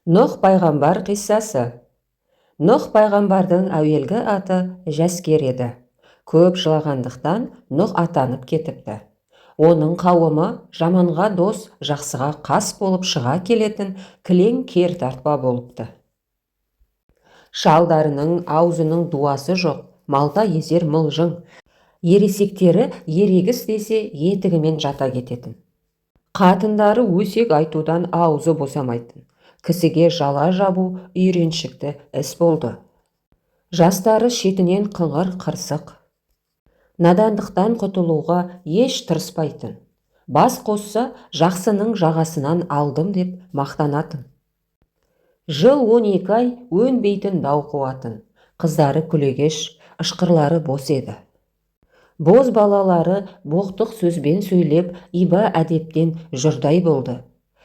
Нұх пайғамбар қиссасы. Нұх пайғамбардың әуелгі аты Жәскер еді. Көп жылағандықтан Нұх атанып кетіпті. Оның қауымы жаманға дос, жақсыға қас болып шыға келетін кілең кер тартпа болыпты. Шалдарының аузының дуасы жоқ, малта езер мылжың. Ересектері ерегіс десе етігімен жата кететін. Қатындары өсек айтудан аузы босамайтын. Кісіге жала жабу үйреншікті іс болды. Жастары шетінен қыңыр қырсық. Надандықтан құтылуға еш тырыспайтын. Бас қосса жақсының жағасынан алдым деп мақтанатын. Жыл 12 ай өнбейтін дау қуатын. Қыздары күлегеш, ышқырлары бос еді. Боз балалары боқтық сөзбен сөйлеп, иба әдептен жұрдай болды.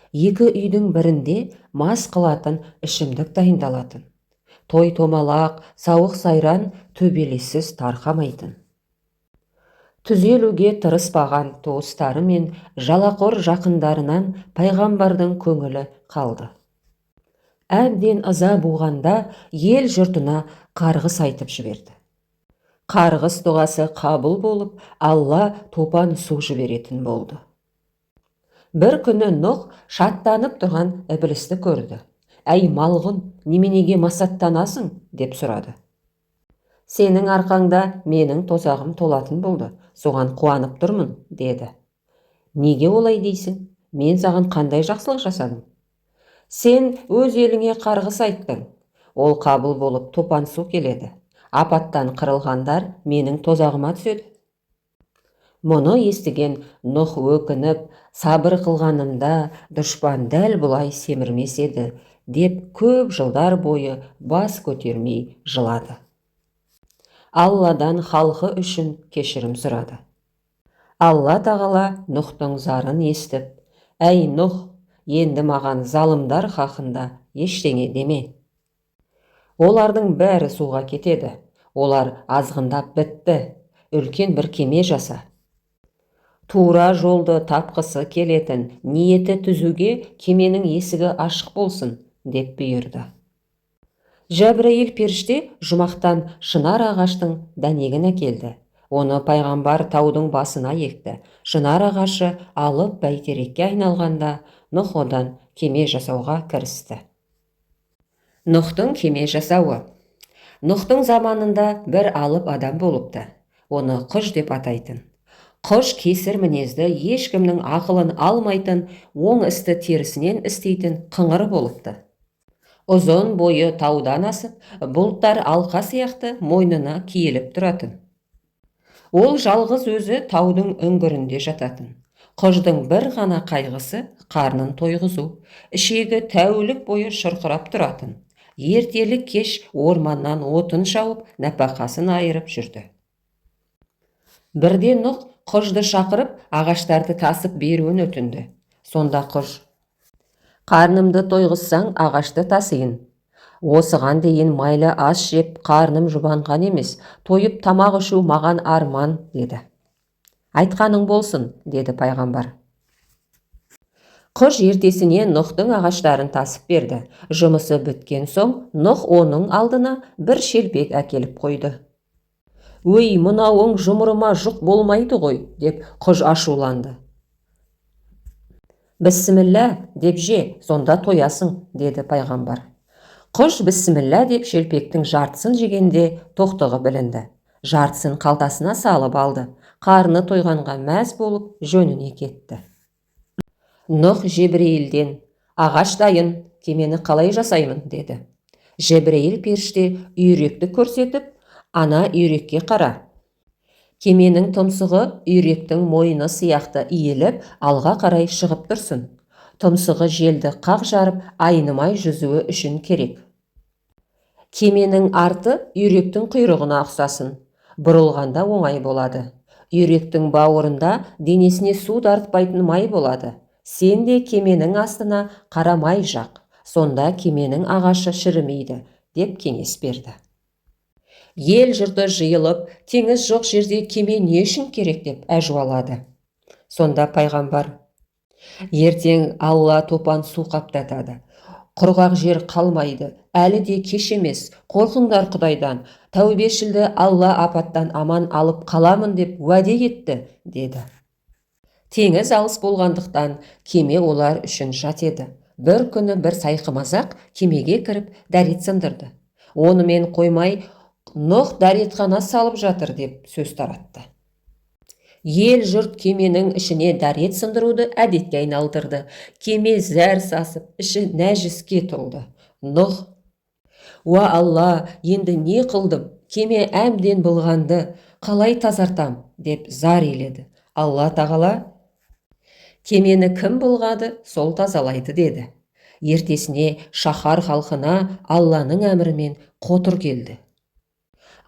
Екі үйдің бірінде мас қылатын ішімдік дайындалатын. Той томалақ, сауық сайран төбелессіз тарқамайтын. Түзелуге тырыспаған туыстары мен жалақор жақындарынан пайғамбардың көңілі қалды. Әбден ыза буғанда ел жұртына қарғыс айтып жіберді. Қарғыс дұғасы қабыл болып, Алла топан су жіберетін болды. Бір күні Нұх шаттанып тұрған іблісті көрді. «Әй малғын, неменеге масаттанасың?» деп сұрады. «Сенің арқаңда менің тозағым толатын болды, соған қуанып тұрмын» деді. «Неге олай дейсің? Мен саған қандай жақсылық жасадым?» «Сен өз еліңе қарғыс айттың. Ол қабыл болып топан су келеді. Апаттан қырылғандар менің тозағыма түседі». Мұны естіген Нұх өкініп, сабыр қылғанымда дұшпан дәл бұлай семірмес еді, деп көп жылдар бойы бас көтермей жылады. Алладан халқы үшін кешірім сұрады. Алла тағала Нұхтың зарын естіп: «Әй Нұх, енді маған залымдар хақында ештеңе деме. Олардың бәрі суға кетеді. Олар азғындап бітті. Үлкен бір кеме жаса. Тура жолды тапқысы келетін, ниеті түзуге кеменің есігі ашық болсын» деп бұйырды. Жәбірейіл періште жұмақтан шынар ағаштың дәнегін әкелді. Оны пайғамбар таудың басына екті. Шынар ағашы алып бәйтерекке айналғанда Нұх одан кеме жасауға кірісті. Нұхтың кеме жасауы. Нұхтың заманында бір алып адам болыпты. Оны құж деп атайтын. Құж кесір мінезді, ешкімнің ақылын алмайтын, оң істі терісінен істейтін қыңыр болыпты. Ұзын бойы таудан асып, бұлттар алқа сияқты мойнына киіліп тұратын. Ол жалғыз өзі таудың үңгірінде жататын. Құждың бір ғана қайғысы қарнын тойғызу, ішегі тәулік бойы шұрқырап тұратын. Ертелік кеш орманнан отын шауып, нәпақасын айырып жүрді. Бірде Нұх құжды шақырып, ағаштарды тасып беруін өтінді. Сонда құж: «Қарнымды тойғызсаң, ағашты тасыйын. Осыған дейін майлы ас жеп, қарным жұбанған емес, тойып тамақ ішу маған арман» деді. «Айтқаның болсын» деді пайғамбар. Құж ертесіне Нұхтың ағаштарын тасып берді. Жұмысы біткен соң Нұх оның алдына бір шелпек әкеліп қойды. «Өй, мынауың жұмырыма жұқ болмайды ғой» деп құж ашуланды. «Бісміллә деп же, сонда тоясың» деді пайғамбар. Құж бісміллә деп шелпектің жартысын жегенде тоқтығы білінді. Жартысын қалтасына салып алды. Қарны тойғанға мәз болып жөніне кетті. Нұх Жебірейілден: «Ағаш дайын, кемені қалай жасаймын?» деді. Жебірейіл періште үйректі көрсетіп: «Ана үйрекке қара. Кеменің тұмсығы үйректің мойны сияқты иіліп, алға қарай шығып тұрсын. Тұмсығы желді қақ жарып, айнымай жүзуі үшін керек. Кеменің арты үйректің құйрығына ұқсасын. Бұрылғанда оңай болады. Үйректің бауырында денесіне су тартпайтын май болады. Сен де кеменің астына қара май жақ. Сонда кеменің ағашы шірімейді» деп кеңес берді. Ел жұрты жиылып, теңіз жоқ жерде кеме не үшін керек деп әжуалады. Сонда пайғамбар: «Ертең Алла топан су қаптатады. Құрғақ жер қалмайды, әлі де кеш емес, қорқыңдар Құдайдан, тәубешілді Алла апаттан аман алып қаламын деп уәде етті, деді. Теңіз алыс болғандықтан кеме олар үшін жат еді. Бір күні бір сайқымазақ кемеге кіріп дәрет сындырды. Онымен қоймай, Нұх дәретхана салып жатыр деп сөз таратты. Ел жұрт кеменің ішіне дәрет сындыруды әдетке айналдырды. Кеме зәр сасып, іші нәжіске толды. Нұх: «Уа Алла, енді не қылдым? Кеме әбден былғанды, қалай тазартам?» деп зар иледі. Алла тағала: «Кемені кім былғады, сол тазалайды», деді. Ертесіне шаһар халқына Алланың әмірімен қотыр келді.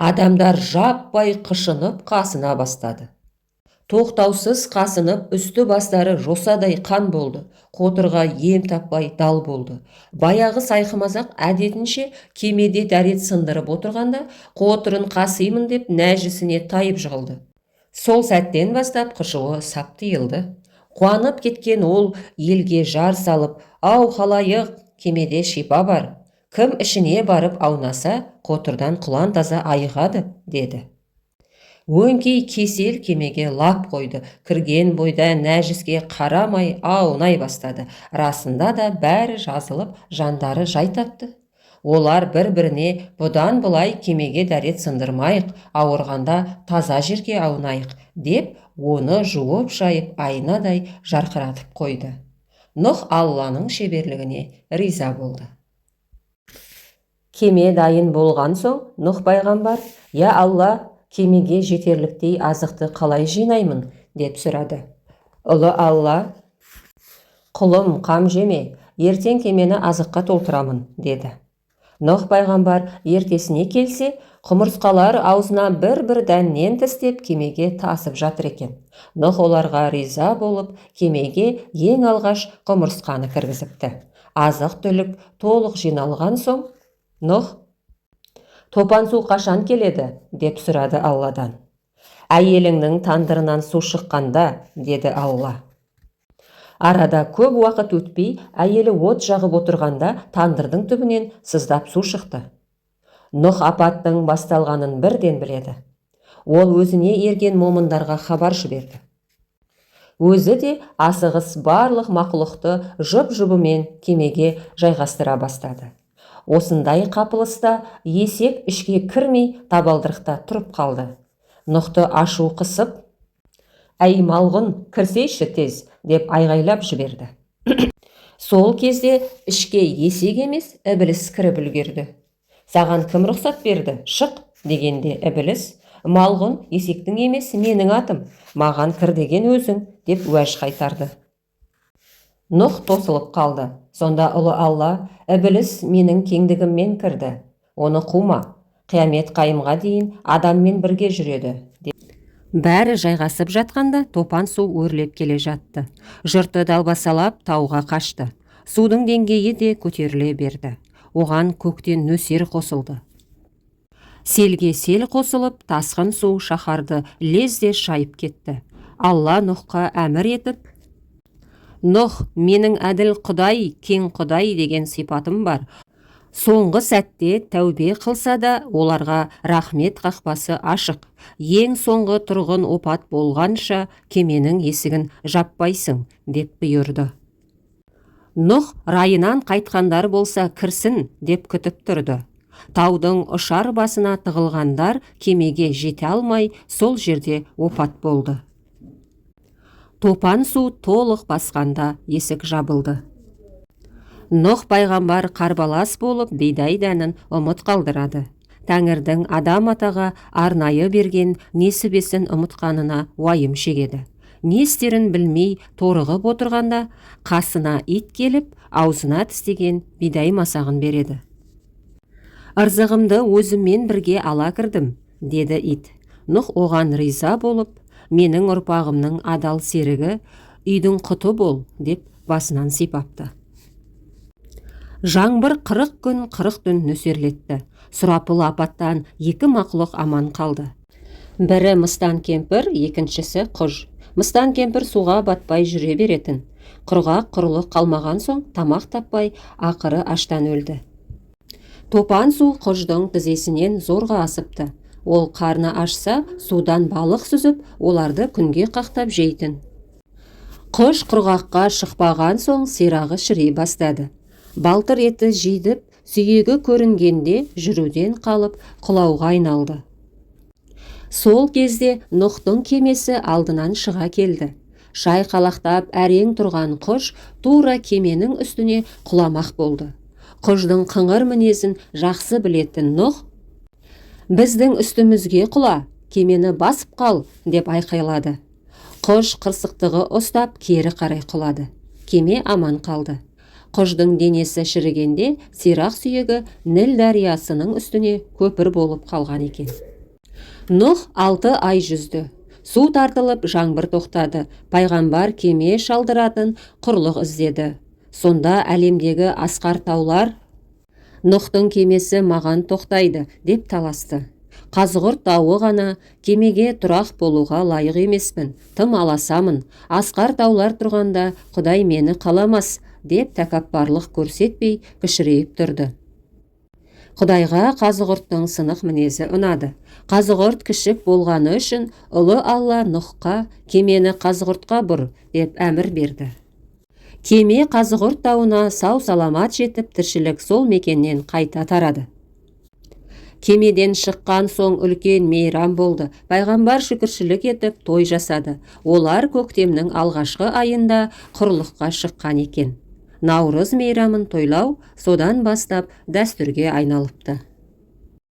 Адамдар жаппай қышынып қасына бастады. Тоқтаусыз қасынып, үсті бастары жосадай қан болды. Қотырға ем таппай дал болды. Баяғы сайқымазақ әдетінше кемеде дәрет сындырып отырғанда, қотырын қасимын деп нәжісіне тайып жығылды. Сол сәттен бастап қышуы сап тыйылды. Қуанып кеткен ол елге жар салып: «Ау халайық, кемеде шипа бар. Кім ішіне барып аунаса, қотырдан құлан таза айығады», деді. Өңкей кесел кемеге лап қойды. Кірген бойда нәжіске қарамай аунай бастады. Расында да бәрі жазылып, жандары жай тапты. Олар бір-біріне: «Бұдан былай кемеге дәрет сындырмайық, ауырғанда таза жерге аунайық», деп оны жуып шайып айнадай жарқыратып қойды. Нұх Алланың шеберлігіне риза болды. Кеме дайын болған соң Нұх пайғамбар: «Я Алла, кемеге жетерліктей азықты қалай жинаймын?» деп сұрады. Ұлы Алла: «Құлым, қам жеме, ертең кемені азыққа толтырамын», деді. Нұх пайғамбар ертесіне келсе, құмырсқалар аузына бір-бір дәннен тістеп кемеге тасып жатыр екен. Нұх оларға риза болып, кемеге ең алғаш құмырсқаны кіргізіпті. Азық-түлік толық жиналған соң, Нұх: «Топан су қашан келеді?» деп сұрады Алладан. «Әйеліңнің тандырынан су шыққанда», деді Алла. Арада көп уақыт өтпей, әйелі от жағып отырғанда тандырдың түбінен сыздап су шықты. Нұх апаттың басталғанын бірден біледі. Ол өзіне ерген момындарға хабар жіберді. Өзі де асығыс барлық мақұлықты жұп-жұбымен кемеге жайғастыра бастады. Осындай қапылыста есек ішке кірмей табалдырықта тұрып қалды. Нұхты ашу қысып: «Әй малғын, кірсейші тез», деп айғайлап жіберді. Сол кезде ішке есек емес, ібіліс кіріп үлгерді. «Саған кім рұқсат берді? Шық», дегенде ібіліс: «Малғын, есектің емес, менің атым, маған кір деген өзің», деп уәж қайтарды. Нұх тосылып қалды. Сонда ұлы Алла: «Ібіліс менің кеңдігіммен кірді. Оны қума. Қиямет қайымға дейін адаммен бірге жүреді», деп. Бәрі жайғасып жатқанда топан су өрлеп келе жатты. Жұрты далбасалап тауға қашты. Судың деңгейі де көтеріле берді. Оған көктен нөсер қосылды. Селге сел қосылып, тасқын су шаһарды лезде шайып кетті. Алла Нұхқа әмір етіп: «Нұх, менің әділ Құдай, кең Құдай деген сипатым бар. Соңғы сәтте тәубе қылса да, оларға рахмет қақпасы ашық. Ең соңғы тұрғын опат болғанша кеменің есігін жаппайсың», деп бұйырды. Нұх райынан қайтқандар болса кірсін деп күтіп тұрды. Таудың ұшар басына тығылғандар кемеге жете алмай сол жерде опат болды. Топан су толық басқанда есік жабылды. Нұх пайғамбар қарбалас болып бидай дәнін ұмыт қалдырады. Тәңірдің адам атаға арнайы берген несібесін ұмытқанына уайым шегеді. Не істерін білмей торығып отырғанда қасына ит келіп, аузына тістеген бидай масағын береді. «Ырзығымды өзіммен бірге ала кірдім», деді ит. Нұх оған риза болып: «Менің ұрпағымның адал серігі, үйдің құты бол», деп басынан сипапты. Жаңбыр 40 күн 40 түн нөсерлетті. Сұрапыл апаттан 2 мақұлық аман қалды. Бірі Мыстан кемпір, екіншісі Құж. Мыстан кемпір суға батпай жүре беретін. Құрғақ құрлық қалмаған соң тамақ таппай ақыры аштан өлді. Топан су құждың тізесінен зорға асыпты. Ол қарны ашса, судан балық сүзіп, оларды күнге қақтап жейтін. Құж құрғаққа шықпаған соң сирағы шірей бастады. Балтыр еті жидіп, сүйегі көрінгенде жүруден қалып, құлауға айналды. Сол кезде Нұхтың кемесі алдынан шыға келді. Шайқалақтап әрең тұрған құж тура кеменің үстіне құламақ болды. Құждың қыңыр мінезін жақсы білетін Нұх: «Біздің үстімізге құла, кемені басып қал», деп айқайлады. Құж қырсықтығы ұстап кері қарай құлады. Кеме аман қалды. Құждың денесі шірігенде сирақ сүйегі Ніл дариясының үстіне көпір болып қалған екен. Нұх 6 ай жүзді. Су тартылып, жаңбыр тоқтады. Пайғамбар кеме шалдыратын құрлық іздеді. Сонда әлемдегі асқар таулар: «Нұхтың кемесі маған тоқтайды», деп таласты. «Қазғұрт тауы ғана кемеге тұрақ болуға лайық емеспін, тым аласамын. Асқар таулар тұрғанда Құдай мені қаламас», деп тәкаппарлық көрсетпей кішірейіп тұрды. Құдайға Қазғұрттың сынық мінезі ұнады. Қазғұрт кішік болғаны үшін ұлы Алла Нұхқа «Кемені Қазғұртқа бұр» деп әмір берді. Кеме Қазғұрт тауына сау-саламат жетіп, тіршілік сол мекеннен қайта тарады. Кемеден шыққан соң үлкен мейрам болды. Пайғамбар шүкіршілік етіп той жасады. Олар көктемнің алғашқы айында құрлыққа шыққан екен. Наурыз мейрамын тойлау содан бастап дәстүрге айналыпты.